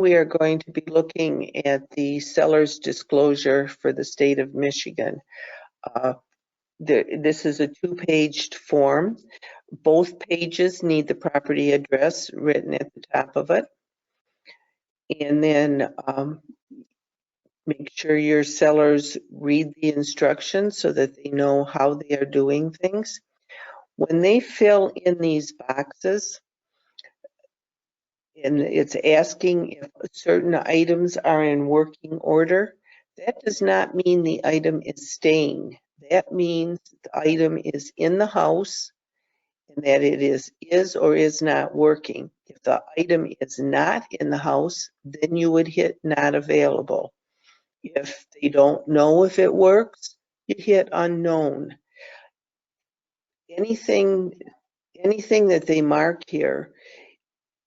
We are going to be looking at the seller's disclosure for the state of Michigan. This is a two-paged form. Both pages need the property address written at the top of it. And then make sure your sellers read the instructions so that they know how they are doing things. When they fill in these boxes, and it's asking if certain items are in working order, that does not mean the item is staying. That means the item is in the house and that it is or is not working. If the item is not in the house, then you would hit not available. If they don't know if it works, you hit unknown. Anything that they mark here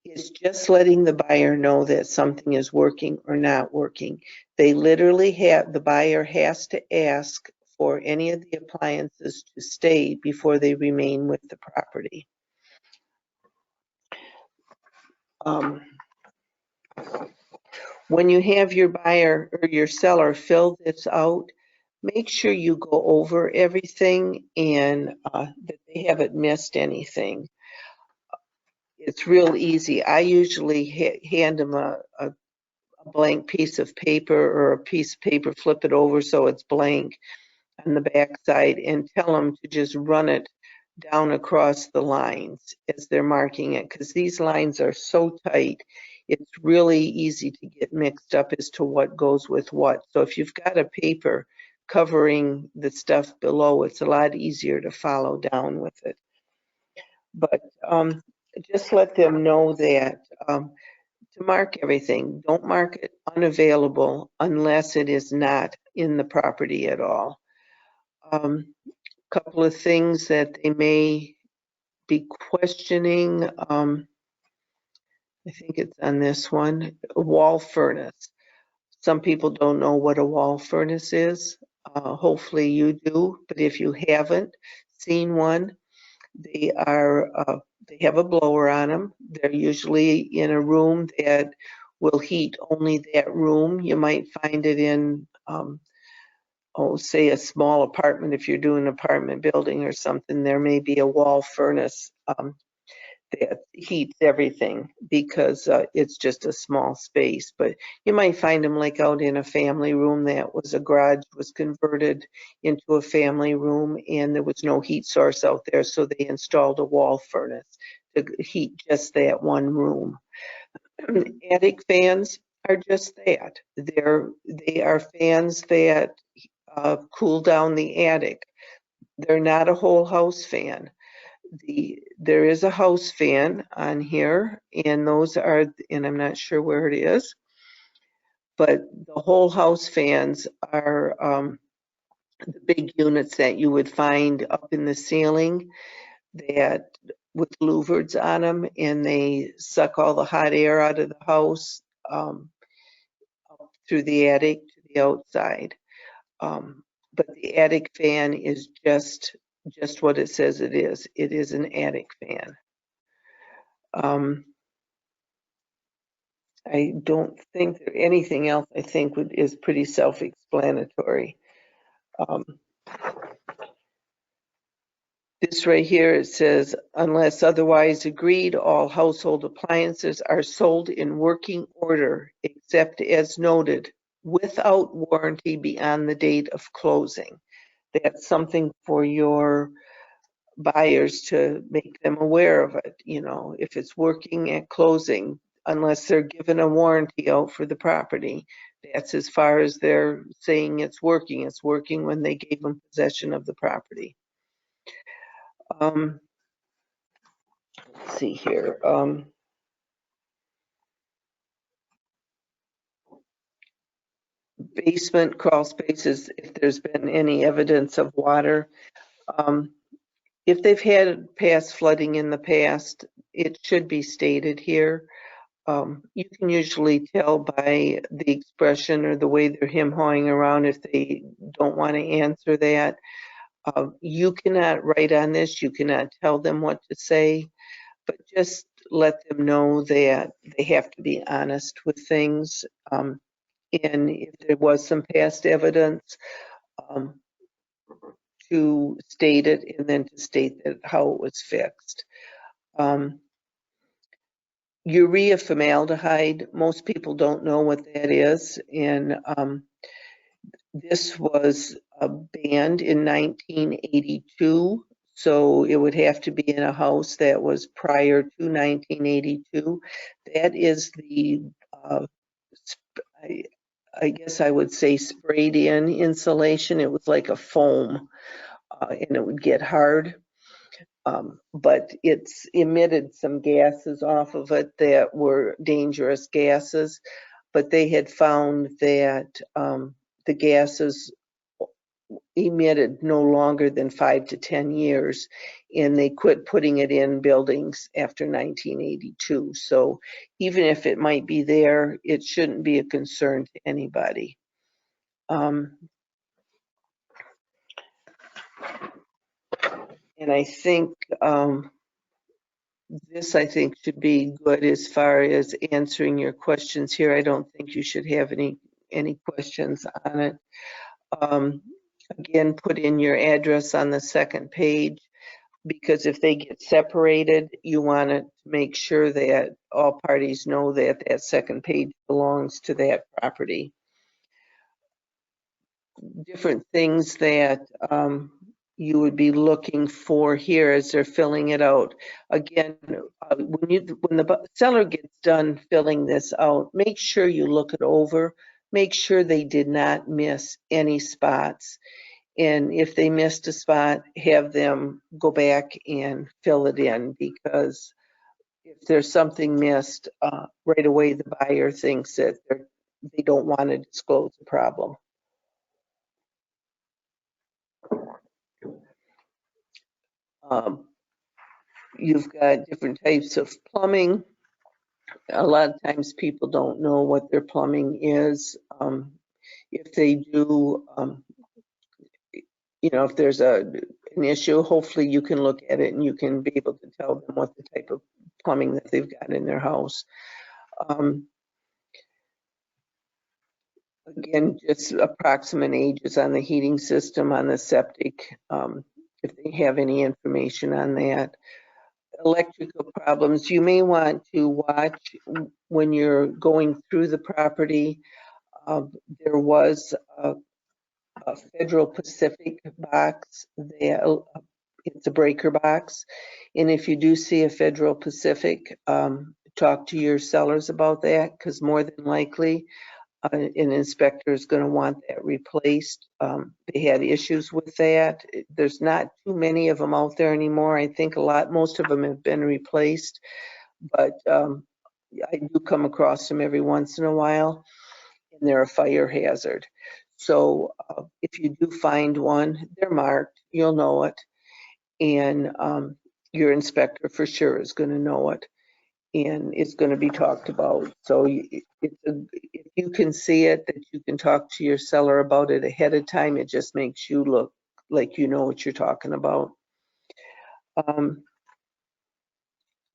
is just letting the buyer know that something is working or not working. They literally the buyer has to ask for any of the appliances to stay before they remain with the property. When you have your buyer or your seller fill this out, make sure you go over everything and that they haven't missed anything. It's real easy. I usually hand them a blank piece of paper or a piece of paper, flip it over so it's blank on the back side, and tell them to just run it down across the lines as they're marking it, because these lines are so tight, it's really easy to get mixed up as to what goes with what. So if you've got a paper covering the stuff below, it's a lot easier to follow down with it. But just let them know that to mark everything, don't mark it unavailable unless it is not in the property at all. Couple of things that they may be questioning. I think it's on this one, a wall furnace. Some people don't know what a wall furnace is. Hopefully you do, but if you haven't seen one, they have a blower on them. They're usually in a room that will heat only that room. You might find it in, say a small apartment. If you're doing an apartment building or something, there may be a wall furnace that heats everything because it's just a small space. But you might find them like out in a family room that was a garage, was converted into a family room, and there was no heat source out there, so they installed a wall furnace to heat just that one room. Attic fans are just that. They are fans that cool down the attic. They're not a whole house fan. There is a house fan on here, and those are, and I'm not sure where it is, but the whole house fans are the big units that you would find up in the ceiling that with louvereds on them, and they suck all the hot air out of the house through the attic to the outside. But the attic fan is just what it says it is. It is an attic fan. I don't think there anything else I think is pretty self-explanatory. This right here, it says, unless otherwise agreed, all household appliances are sold in working order, except as noted, without warranty beyond the date of closing. That's something for your buyers to make them aware of it. You know, if it's working at closing, unless they're given a warranty out for the property, that's as far as they're saying it's working. It's working when they gave them possession of the property. Let's see here. Basement crawl spaces, if there's been any evidence of water. If they've had past flooding in the past, it should be stated here. You can usually tell by the expression or the way they're hem-hawing around if they don't want to answer that. You cannot write on this. You cannot tell them what to say, but just let them know that they have to be honest with things. And if there was some past evidence, to state it, and then to state that how it was fixed. Urea formaldehyde, most people don't know what that is, and this was banned in 1982, so it would have to be in a house that was prior to 1982. That is the, I guess I would say, sprayed in insulation. It was like a foam, and it would get hard. But it's emitted some gases off of it that were dangerous gases, but they had found that the gases emitted no longer than 5 to 10 years, and they quit putting it in buildings after 1982. So even if it might be there, it shouldn't be a concern to anybody. And I think this, I think, should be good as far as answering your questions here. I don't think you should have any questions on it. Again, put in your address on the second page, because if they get separated, you want to make sure that all parties know that that second page belongs to that property. Different things that you would be looking for here as they're filling it out. Again, when the seller gets done filling this out, make sure you look it over. Make sure they did not miss any spots. And if they missed a spot, have them go back and fill it in, because if there's something missed, right away the buyer thinks that they don't want to disclose the problem. You've got different types of plumbing. A lot of times people don't know what their plumbing is. If they do, if there's an issue, hopefully you can look at it and you can be able to tell them what the type of plumbing that they've got in their house. Again, just approximate ages on the heating system, on the septic, if they have any information on that. Electrical problems, you may want to watch when you're going through the property. There was a Federal Pacific box there. It's a breaker box, and if you do see a Federal Pacific, talk to your sellers about that, because more than likely an inspector is going to want that replaced. They had issues with that. There's not too many of them out there anymore. I think most of them have been replaced, but I do come across them every once in a while, and they're a fire hazard. So if you do find one, they're marked, you'll know it, and your inspector for sure is going to know it, and it's going to be talked about. So if you can see it, that you can talk to your seller about it ahead of time, it just makes you look like you know what you're talking about.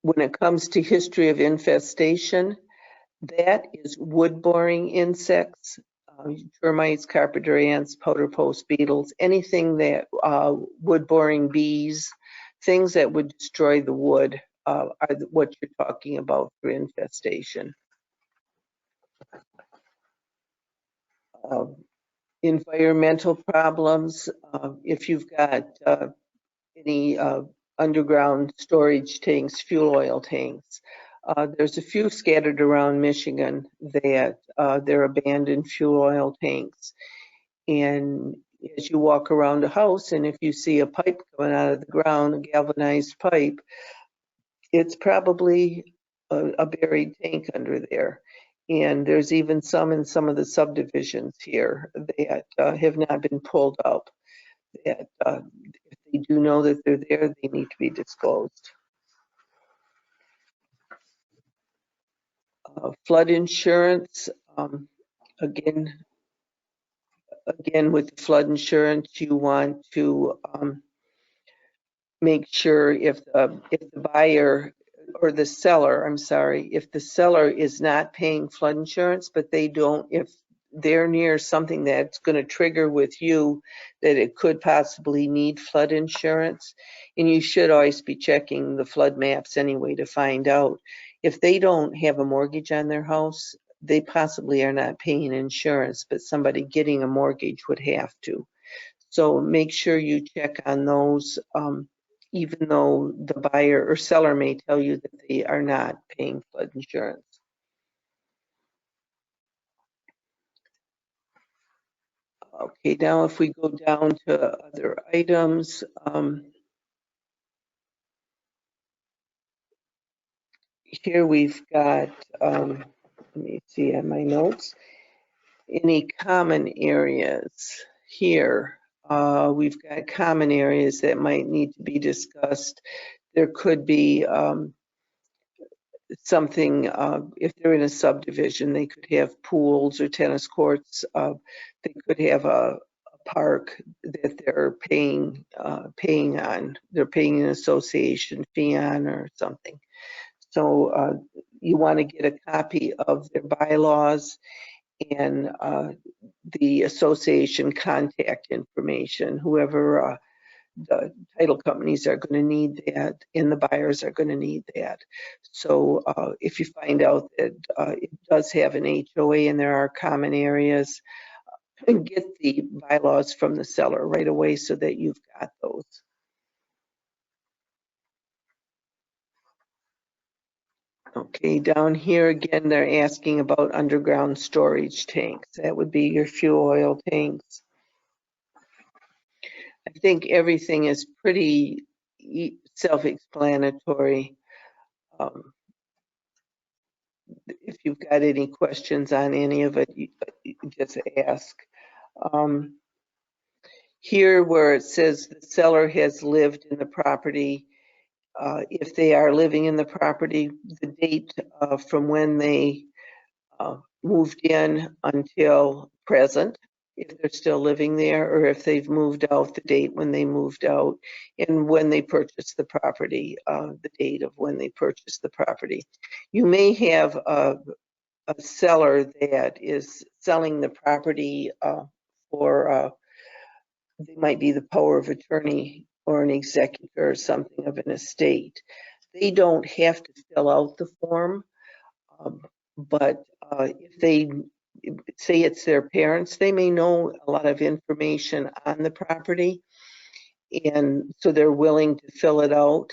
When it comes to history of infestation, that is wood boring insects, termites, carpenter ants, powder post beetles, anything that wood boring bees, things that would destroy the wood are what you're talking about for infestation. Environmental problems, if you've got any underground storage tanks, fuel oil tanks. There's a few scattered around Michigan that they're abandoned fuel oil tanks. And as you walk around a house, and if you see a pipe coming out of the ground, a galvanized pipe, it's probably a buried tank under there. And there's even some in some of the subdivisions here that have not been pulled up. That if they do know that they're there, they need to be disclosed. Flood insurance, again, with flood insurance, you want to make sure if the buyer or the seller, I'm sorry, if the seller is not paying flood insurance, but they don't, if they're near something that's going to trigger with you that it could possibly need flood insurance, and you should always be checking the flood maps anyway to find out. If they don't have a mortgage on their house, they possibly are not paying insurance, but somebody getting a mortgage would have to. So make sure you check on those, even though the buyer or seller may tell you that they are not paying flood insurance. Okay, now if we go down to other items, here we've got, let me see on my notes, any common areas here. We've got common areas that might need to be discussed. There could be something, if they're in a subdivision, they could have pools or tennis courts. They could have a park that they're paying on. They're paying an association fee on or something. So you want to get a copy of their bylaws and the association contact information. Whoever the title companies are going to need that, and the buyers are going to need that. So if you find out that it does have an HOA and there are common areas, get the bylaws from the seller right away so that you've got those. Okay, down here again, they're asking about underground storage tanks. That would be your fuel oil tanks. I think everything is pretty self-explanatory. If you've got any questions on any of it, you just ask. Here where it says the seller has lived in the property, if they are living in the property, the date from when they moved in until present, if they're still living there, or if they've moved out, the date when they moved out, and when they purchased the property, the date of when they purchased the property. You may have a seller that is selling the property for, they might be the power of attorney or an executor or something of an estate. They don't have to fill out the form, but if they say it's their parents, they may know a lot of information on the property, and so they're willing to fill it out.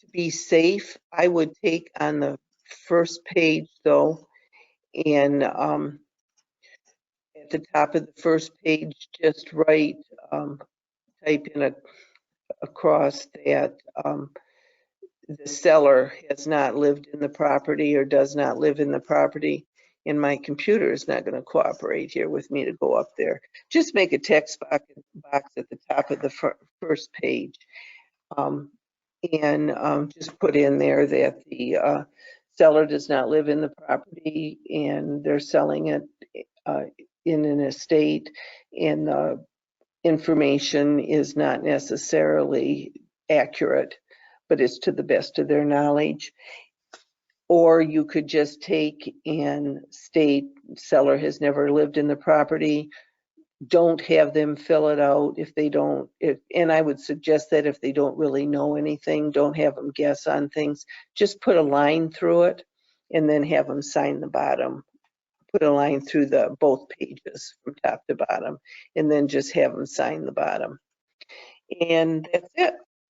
To be safe, I would take on the first page though, and at the top of the first page, just write, type in across that the seller has not lived in the property or does not live in the property, and my computer is not going to cooperate here with me to go up there. Just make a text box at the top of the first page, and just put in there that the seller does not live in the property and they're selling it in an estate, and the information is not necessarily accurate, but it's to the best of their knowledge. Or you could just take and state seller has never lived in the property. Don't have them fill it out if they don't, and I would suggest that if they don't really know anything, don't have them guess on things. Just put a line through it and then have them sign the bottom. Put a line through both pages from top to bottom, and then just have them sign the bottom. And that's it.